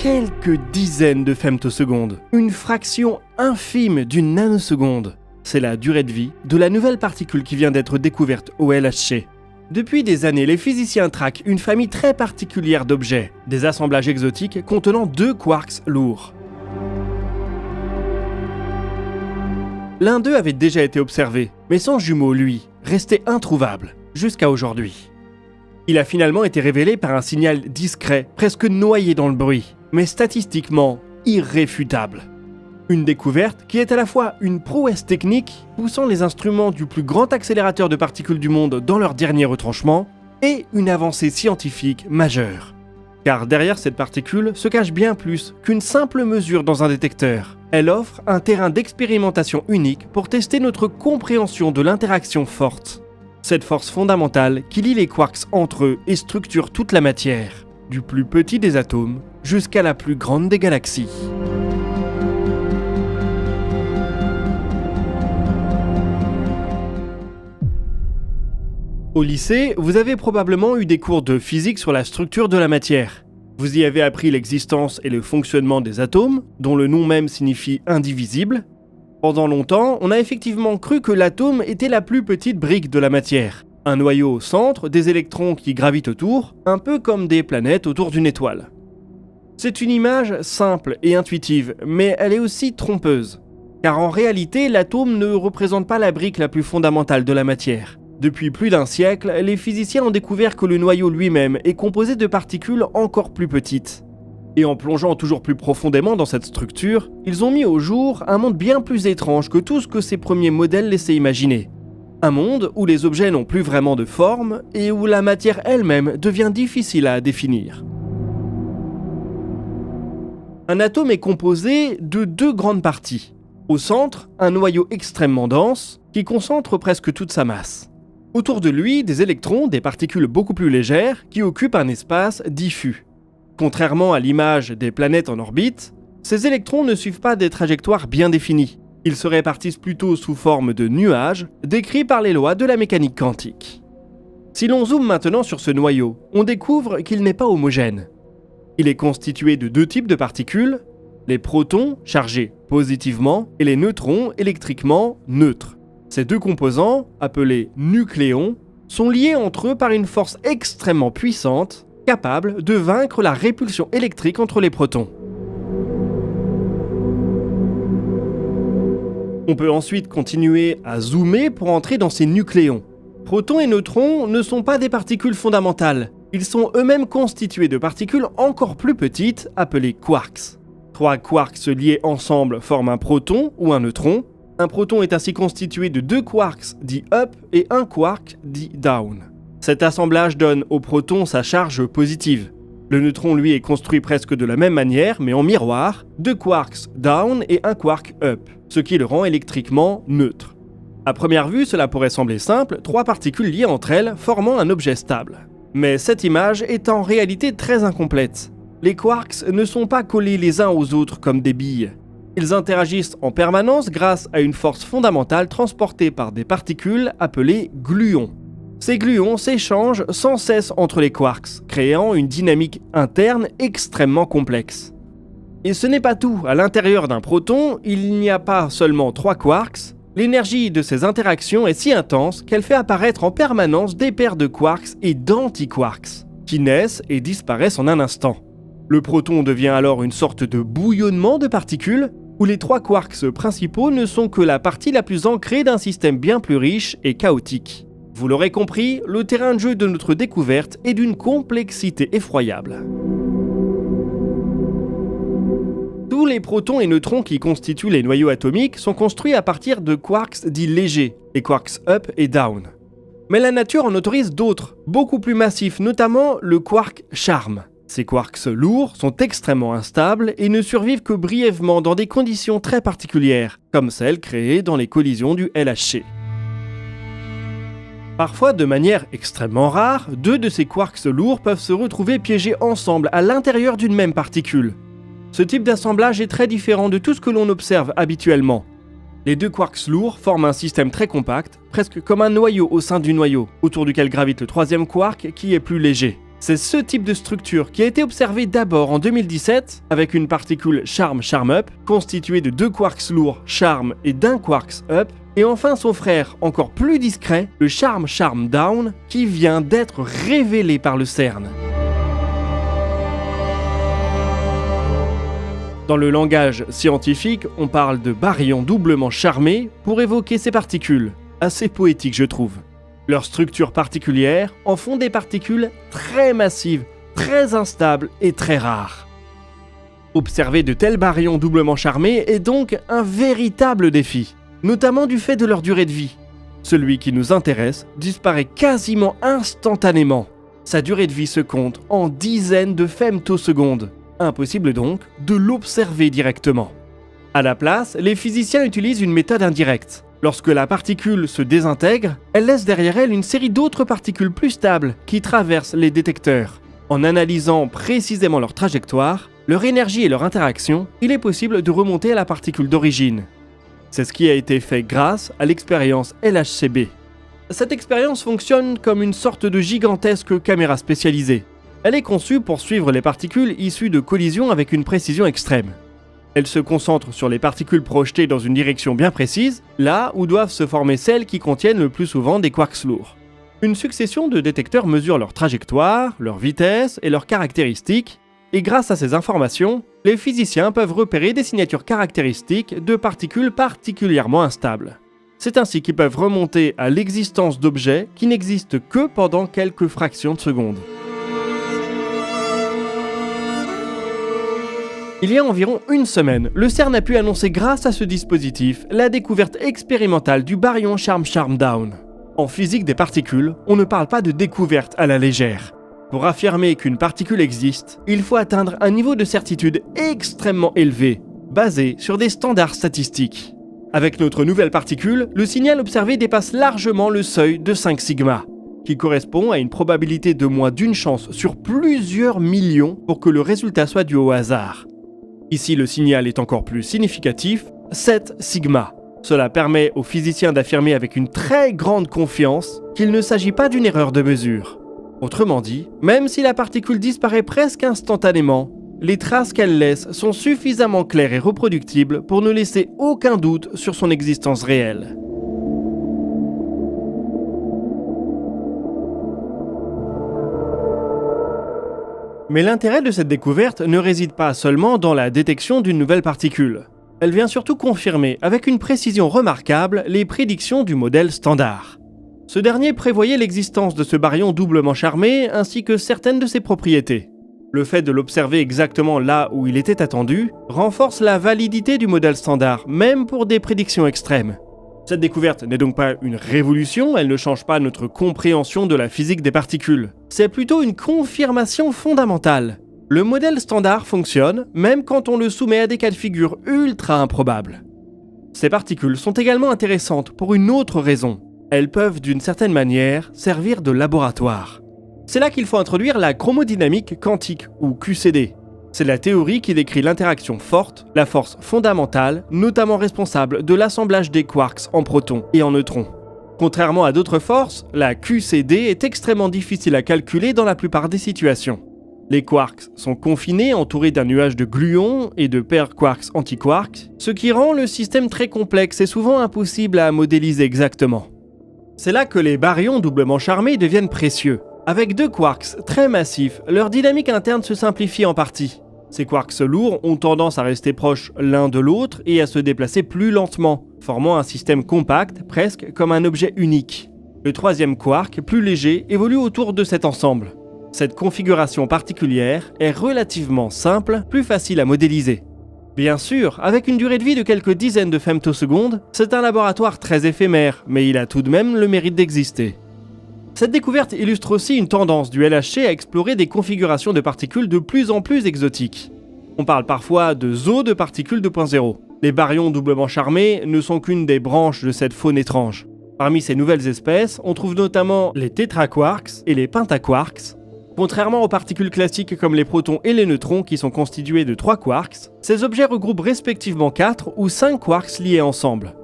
quelques dizaines de femtosecondes, une fraction infime d'une nanoseconde. C'est la durée de vie de la nouvelle particule qui vient d'être découverte au LHC. Depuis des années, les physiciens traquent une famille très particulière d'objets, des assemblages exotiques contenant 2 quarks lourds. L'un d'eux avait déjà été observé, mais son jumeau, lui, restait introuvable, jusqu'à aujourd'hui. Il a finalement été révélé par un signal discret, presque noyé dans le bruit, mais statistiquement irréfutable. Une découverte qui est à la fois une prouesse technique, poussant les instruments du plus grand accélérateur de particules du monde dans leur dernier retranchement, et une avancée scientifique majeure. Car derrière cette particule se cache bien plus qu'une simple mesure dans un détecteur. Elle offre un terrain d'expérimentation unique pour tester notre compréhension de l'interaction forte. Cette force fondamentale qui lie les quarks entre eux et structure toute la matière, du plus petit des atomes jusqu'à la plus grande des galaxies. Au lycée, vous avez probablement eu des cours de physique sur la structure de la matière. Vous y avez appris l'existence et le fonctionnement des atomes, dont le nom même signifie indivisible. Pendant longtemps, on a effectivement cru que l'atome était la plus petite brique de la matière. Un noyau au centre, des électrons qui gravitent autour, un peu comme des planètes autour d'une étoile. C'est une image simple et intuitive, mais elle est aussi trompeuse. Car en réalité, l'atome ne représente pas la brique la plus fondamentale de la matière. Depuis plus d'un siècle, les physiciens ont découvert que le noyau lui-même est composé de particules encore plus petites. Et en plongeant toujours plus profondément dans cette structure, ils ont mis au jour un monde bien plus étrange que tout ce que ces premiers modèles laissaient imaginer. Un monde où les objets n'ont plus vraiment de forme et où la matière elle-même devient difficile à définir. Un atome est composé de 2 grandes parties. Au centre, un noyau extrêmement dense qui concentre presque toute sa masse. Autour de lui, des électrons, des particules beaucoup plus légères qui occupent un espace diffus. Contrairement à l'image des planètes en orbite, ces électrons ne suivent pas des trajectoires bien définies. Ils se répartissent plutôt sous forme de nuages, décrits par les lois de la mécanique quantique. Si l'on zoome maintenant sur ce noyau, on découvre qu'il n'est pas homogène. Il est constitué de 2 types de particules, les protons, chargés positivement, et les neutrons, électriquement neutres. Ces 2 composants, appelés nucléons, sont liés entre eux par une force extrêmement puissante, capable de vaincre la répulsion électrique entre les protons. On peut ensuite continuer à zoomer pour entrer dans ces nucléons. Protons et neutrons ne sont pas des particules fondamentales. Ils sont eux-mêmes constitués de particules encore plus petites, appelées quarks. 3 quarks liés ensemble forment un proton ou un neutron. Un proton est ainsi constitué de 2 quarks dits up et 1 quark dit down. Cet assemblage donne au proton sa charge positive. Le neutron, lui, est construit presque de la même manière, mais en miroir, 2 quarks down et 1 quark up, ce qui le rend électriquement neutre. À première vue, cela pourrait sembler simple, 3 particules liées entre elles, formant un objet stable. Mais cette image est en réalité très incomplète. Les quarks ne sont pas collés les uns aux autres comme des billes. Ils interagissent en permanence grâce à une force fondamentale transportée par des particules appelées gluons. Ces gluons s'échangent sans cesse entre les quarks, créant une dynamique interne extrêmement complexe. Et ce n'est pas tout, à l'intérieur d'un proton, il n'y a pas seulement 3 quarks, l'énergie de ces interactions est si intense qu'elle fait apparaître en permanence des paires de quarks et d'antiquarks, qui naissent et disparaissent en un instant. Le proton devient alors une sorte de bouillonnement de particules, où les 3 quarks principaux ne sont que la partie la plus ancrée d'un système bien plus riche et chaotique. Vous l'aurez compris, le terrain de jeu de notre découverte est d'une complexité effroyable. Tous les protons et neutrons qui constituent les noyaux atomiques sont construits à partir de quarks dits légers, les quarks up et down. Mais la nature en autorise d'autres, beaucoup plus massifs, notamment le quark charme. Ces quarks lourds sont extrêmement instables et ne survivent que brièvement dans des conditions très particulières, comme celles créées dans les collisions du LHC. Parfois, de manière extrêmement rare, 2 de ces quarks lourds peuvent se retrouver piégés ensemble à l'intérieur d'une même particule. Ce type d'assemblage est très différent de tout ce que l'on observe habituellement. Les 2 quarks lourds forment un système très compact, presque comme un noyau au sein du noyau, autour duquel gravite le 3e quark qui est plus léger. C'est ce type de structure qui a été observé d'abord en 2017 avec une particule Charm-Charm-Up constituée de 2 quarks lourds Charm et d'1 quark Up, et enfin son frère encore plus discret, le Charm-Charm-Down, qui vient d'être révélé par le CERN. Dans le langage scientifique, on parle de baryons doublement charmés pour évoquer ces particules. Assez poétique, je trouve. Leurs structures particulières en font des particules très massives, très instables et très rares. Observer de tels baryons doublement charmés est donc un véritable défi, notamment du fait de leur durée de vie. Celui qui nous intéresse disparaît quasiment instantanément. Sa durée de vie se compte en dizaines de femtosecondes. Impossible donc de l'observer directement. À la place, les physiciens utilisent une méthode indirecte. Lorsque la particule se désintègre, elle laisse derrière elle une série d'autres particules plus stables qui traversent les détecteurs. En analysant précisément leur trajectoire, leur énergie et leur interaction, il est possible de remonter à la particule d'origine. C'est ce qui a été fait grâce à l'expérience LHCb. Cette expérience fonctionne comme une sorte de gigantesque caméra spécialisée. Elle est conçue pour suivre les particules issues de collisions avec une précision extrême. Elle se concentre sur les particules projetées dans une direction bien précise, là où doivent se former celles qui contiennent le plus souvent des quarks lourds. Une succession de détecteurs mesure leur trajectoire, leur vitesse et leurs caractéristiques, et grâce à ces informations, les physiciens peuvent repérer des signatures caractéristiques de particules particulièrement instables. C'est ainsi qu'ils peuvent remonter à l'existence d'objets qui n'existent que pendant quelques fractions de secondes. Il y a environ une semaine, le CERN a pu annoncer grâce à ce dispositif la découverte expérimentale du baryon Charm-Charm-Down. En physique des particules, on ne parle pas de découverte à la légère. Pour affirmer qu'une particule existe, il faut atteindre un niveau de certitude extrêmement élevé, basé sur des standards statistiques. Avec notre nouvelle particule, le signal observé dépasse largement le seuil de 5 sigma, qui correspond à une probabilité de moins d'une chance sur plusieurs millions pour que le résultat soit dû au hasard. Ici, le signal est encore plus significatif, 7 sigma. Cela permet aux physiciens d'affirmer avec une très grande confiance qu'il ne s'agit pas d'une erreur de mesure. Autrement dit, même si la particule disparaît presque instantanément, les traces qu'elle laisse sont suffisamment claires et reproductibles pour ne laisser aucun doute sur son existence réelle. Mais l'intérêt de cette découverte ne réside pas seulement dans la détection d'une nouvelle particule. Elle vient surtout confirmer avec une précision remarquable les prédictions du modèle standard. Ce dernier prévoyait l'existence de ce baryon doublement charmé ainsi que certaines de ses propriétés. Le fait de l'observer exactement là où il était attendu renforce la validité du modèle standard, même pour des prédictions extrêmes. Cette découverte n'est donc pas une révolution, elle ne change pas notre compréhension de la physique des particules. C'est plutôt une confirmation fondamentale. Le modèle standard fonctionne, même quand on le soumet à des cas de figure ultra improbables. Ces particules sont également intéressantes pour une autre raison. Elles peuvent d'une certaine manière servir de laboratoire. C'est là qu'il faut introduire la chromodynamique quantique, ou QCD. C'est la théorie qui décrit l'interaction forte, la force fondamentale, notamment responsable de l'assemblage des quarks en protons et en neutrons. Contrairement à d'autres forces, la QCD est extrêmement difficile à calculer dans la plupart des situations. Les quarks sont confinés, entourés d'un nuage de gluons et de paires quarks-antiquarks, ce qui rend le système très complexe et souvent impossible à modéliser exactement. C'est là que les baryons doublement charmés deviennent précieux. Avec 2 quarks très massifs, leur dynamique interne se simplifie en partie. Ces quarks lourds ont tendance à rester proches l'un de l'autre et à se déplacer plus lentement, formant un système compact, presque comme un objet unique. Le 3e quark, plus léger, évolue autour de cet ensemble. Cette configuration particulière est relativement simple, plus facile à modéliser. Bien sûr, avec une durée de vie de quelques dizaines de femtosecondes, c'est un laboratoire très éphémère, mais il a tout de même le mérite d'exister. Cette découverte illustre aussi une tendance du LHC à explorer des configurations de particules de plus en plus exotiques. On parle parfois de zoos de particules 2.0. Les baryons doublement charmés ne sont qu'une des branches de cette faune étrange. Parmi ces nouvelles espèces, on trouve notamment les tétraquarks et les pentaquarks. Contrairement aux particules classiques comme les protons et les neutrons qui sont constitués de 3 quarks, ces objets regroupent respectivement 4 ou 5 quarks liés ensemble.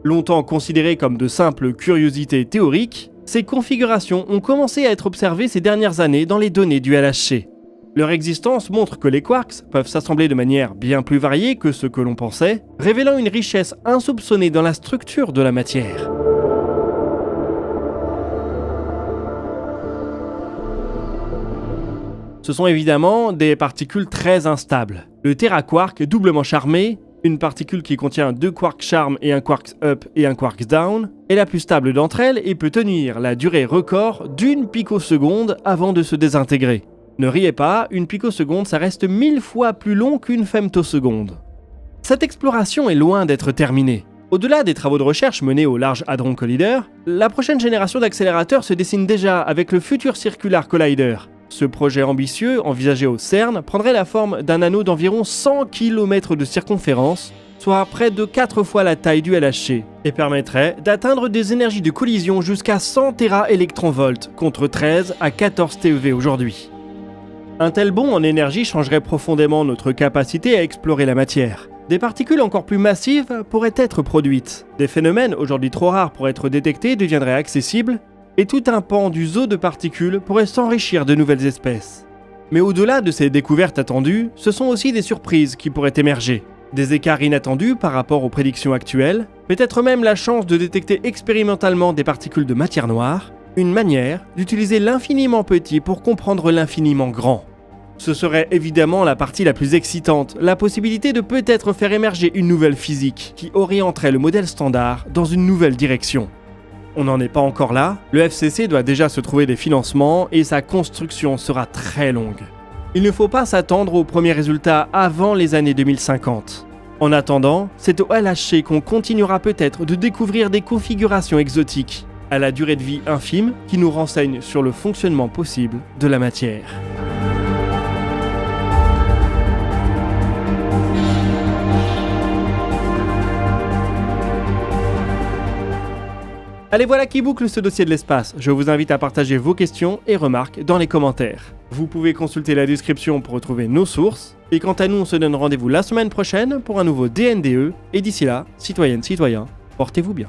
Longtemps considérés comme de simples curiosités théoriques, Ces configurations ont commencé à être observées ces dernières années dans les données du LHC. Leur existence montre que les quarks peuvent s'assembler de manière bien plus variée que ce que l'on pensait, révélant une richesse insoupçonnée dans la structure de la matière. Ce sont évidemment des particules très instables. Le teraquark doublement charmé, une particule qui contient 2 quarks charm et un quark up et un quark down, est la plus stable d'entre elles et peut tenir la durée record d'1 picoseconde avant de se désintégrer. Ne riez pas, une picoseconde ça reste 1000 fois plus long qu'une femtoseconde. Cette exploration est loin d'être terminée. Au-delà des travaux de recherche menés au Large Hadron Collider, la prochaine génération d'accélérateurs se dessine déjà avec le Future Circular Collider. Ce projet ambitieux, envisagé au CERN, prendrait la forme d'un anneau d'environ 100 km de circonférence, soit près de 4 fois la taille du LHC, et permettrait d'atteindre des énergies de collision jusqu'à 100 téraélectronvolts, contre 13 à 14 TeV aujourd'hui. Un tel bond en énergie changerait profondément notre capacité à explorer la matière. Des particules encore plus massives pourraient être produites. Des phénomènes aujourd'hui trop rares pour être détectés deviendraient accessibles, et tout un pan du zoo de particules pourrait s'enrichir de nouvelles espèces. Mais au-delà de ces découvertes attendues, ce sont aussi des surprises qui pourraient émerger. Des écarts inattendus par rapport aux prédictions actuelles, peut-être même la chance de détecter expérimentalement des particules de matière noire, une manière d'utiliser l'infiniment petit pour comprendre l'infiniment grand. Ce serait évidemment la partie la plus excitante, la possibilité de peut-être faire émerger une nouvelle physique qui orienterait le modèle standard dans une nouvelle direction. On n'en est pas encore là, le FCC doit déjà se trouver des financements et sa construction sera très longue. Il ne faut pas s'attendre aux premiers résultats avant les années 2050. En attendant, c'est au LHC qu'on continuera peut-être de découvrir des configurations exotiques, à la durée de vie infime qui nous renseignent sur le fonctionnement possible de la matière. Allez, voilà qui boucle ce dossier de l'espace. Je vous invite à partager vos questions et remarques dans les commentaires. Vous pouvez consulter la description pour retrouver nos sources. Et quant à nous, on se donne rendez-vous la semaine prochaine pour un nouveau DNDE. Et d'ici là, citoyennes, citoyens, portez-vous bien.